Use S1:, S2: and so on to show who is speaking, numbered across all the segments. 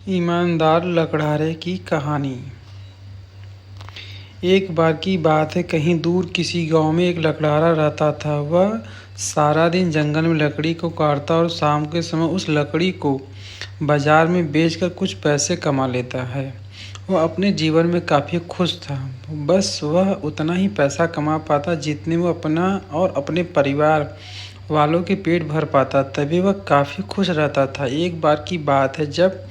S1: ईमानदार लकड़हारे की कहानी। एक बार की बात है, कहीं दूर किसी गांव में एक लकड़हारा रहता था। वह सारा दिन जंगल में लकड़ी को काटता और शाम के समय उस लकड़ी को बाजार में बेचकर कुछ पैसे कमा लेता है। वह अपने जीवन में काफ़ी खुश था। बस वह उतना ही पैसा कमा पाता जितने वो अपना और अपने परिवार वालों के पेट भर पाता, तभी वह काफ़ी खुश रहता था। एक बार की बात है, जब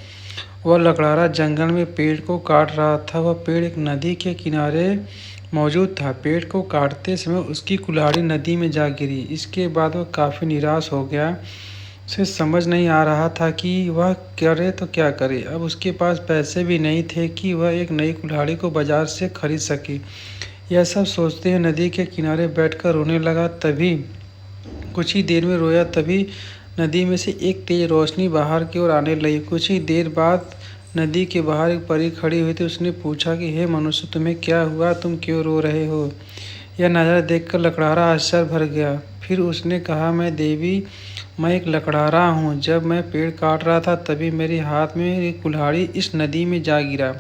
S1: वह लकड़हारा जंगल में पेड़ को काट रहा था। वह पेड़ एक नदी के किनारे मौजूद था। पेड़ को काटते समय उसकी कुल्हाड़ी नदी में जा गिरी। इसके बाद वह काफ़ी निराश हो गया। उसे समझ नहीं आ रहा था कि वह करे तो क्या करे। अब उसके पास पैसे भी नहीं थे कि वह एक नई कुल्हाड़ी को बाजार से खरीद सके। यह सब सोचते हुए नदी के किनारे बैठकर रोने लगा। तभी कुछ ही देर में रोया, तभी नदी में से एक तेज रोशनी बाहर की ओर आने लगी। कुछ ही देर बाद नदी के बाहर एक परी खड़ी हुई थी। उसने पूछा कि हे मनुष्य, तुम्हें क्या हुआ? तुम क्यों रो रहे हो? यह नज़ारा देखकर लकड़हारा आश्चर्य भर गया। फिर उसने कहा, मैं देवी, मैं एक लकड़हारा हूँ। जब मैं पेड़ काट रहा था तभी मेरे हाथ में एक कुल्हाड़ी इस नदी में जा गिरा।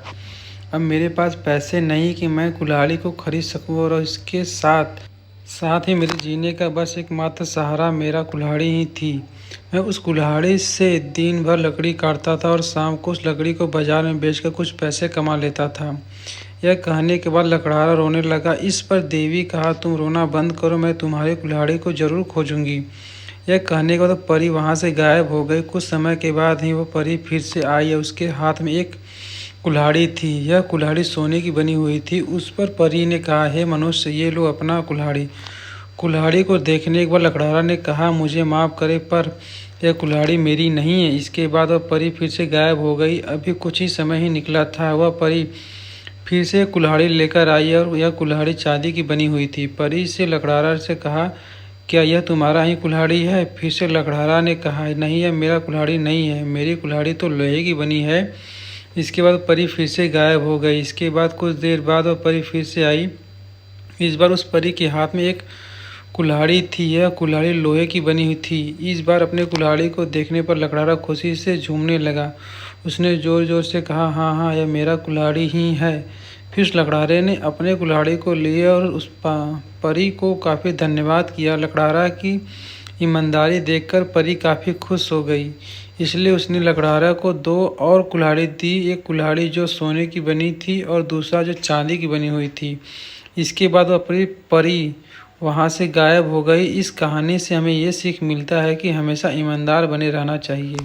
S1: अब मेरे पास पैसे नहीं कि मैं कुल्हाड़ी को खरीद सकूँ, और इसके साथ साथ ही मेरे जीने का बस एकमात्र सहारा मेरा कुल्हाड़ी ही थी। मैं उस कुल्हाड़ी से दिन भर लकड़ी काटता था और शाम को उस लकड़ी को बाजार में बेचकर कुछ पैसे कमा लेता था। यह कहने के बाद लकड़हारा रोने लगा। इस पर देवी कहा, तुम रोना बंद करो, मैं तुम्हारी कुल्हाड़ी को जरूर खोजूंगी। यह कहने के बाद परी वहाँ से गायब हो गई। कुछ समय के बाद ही वो परी फिर से आई। उसके हाथ में एक कुल्हाड़ी थी। यह कुल्हाड़ी सोने की बनी हुई थी। उस पर परी ने कहा, हे मनुष्य, ये लो अपना कुल्हाड़ी। कुल्हाड़ी को देखने के बाद लकड़हारा ने कहा, मुझे माफ़ करे, पर यह कुल्हाड़ी मेरी नहीं है। इसके बाद वह परी फिर से गायब हो गई। अभी कुछ ही समय ही निकला था। वह परी फिर से कुल्हाड़ी लेकर आई और यह कुल्हाड़ी चांदी की बनी हुई थी। परी से लकड़हारा से कहा, क्या यह तुम्हारा ही कुल्हाड़ी है? फिर से लकड़हारा ने कहा, नहीं, यह मेरा कुल्हाड़ी नहीं है, मेरी कुल्हाड़ी तो लोहे की बनी है। इसके बाद परी फिर से गायब हो गई। इसके बाद कुछ देर बाद वह परी फिर से आई। इस बार उस परी के हाथ में एक कुल्हाड़ी थी। यह कुल्हाड़ी लोहे की बनी हुई थी। इस बार अपने कुल्हाड़ी को देखने पर लकड़हारा खुशी से झूमने लगा। उसने जोर जोर से कहा, हाँ हाँ, यह मेरा कुल्हाड़ी ही है। फिर उस लकड़हारे ने अपने कुल्हाड़ी को लिया और उस परी को काफ़ी धन्यवाद किया। लकड़हारा की ईमानदारी देखकर परी काफ़ी खुश हो गई, इसलिए उसने लकड़हारा को दो और कुल्हाड़ी दी। एक कुल्हाड़ी जो सोने की बनी थी और दूसरा जो चांदी की बनी हुई थी। इसके बाद वह परी वहाँ से गायब हो गई। इस कहानी से हमें ये सीख मिलता है कि हमेशा ईमानदार बने रहना चाहिए।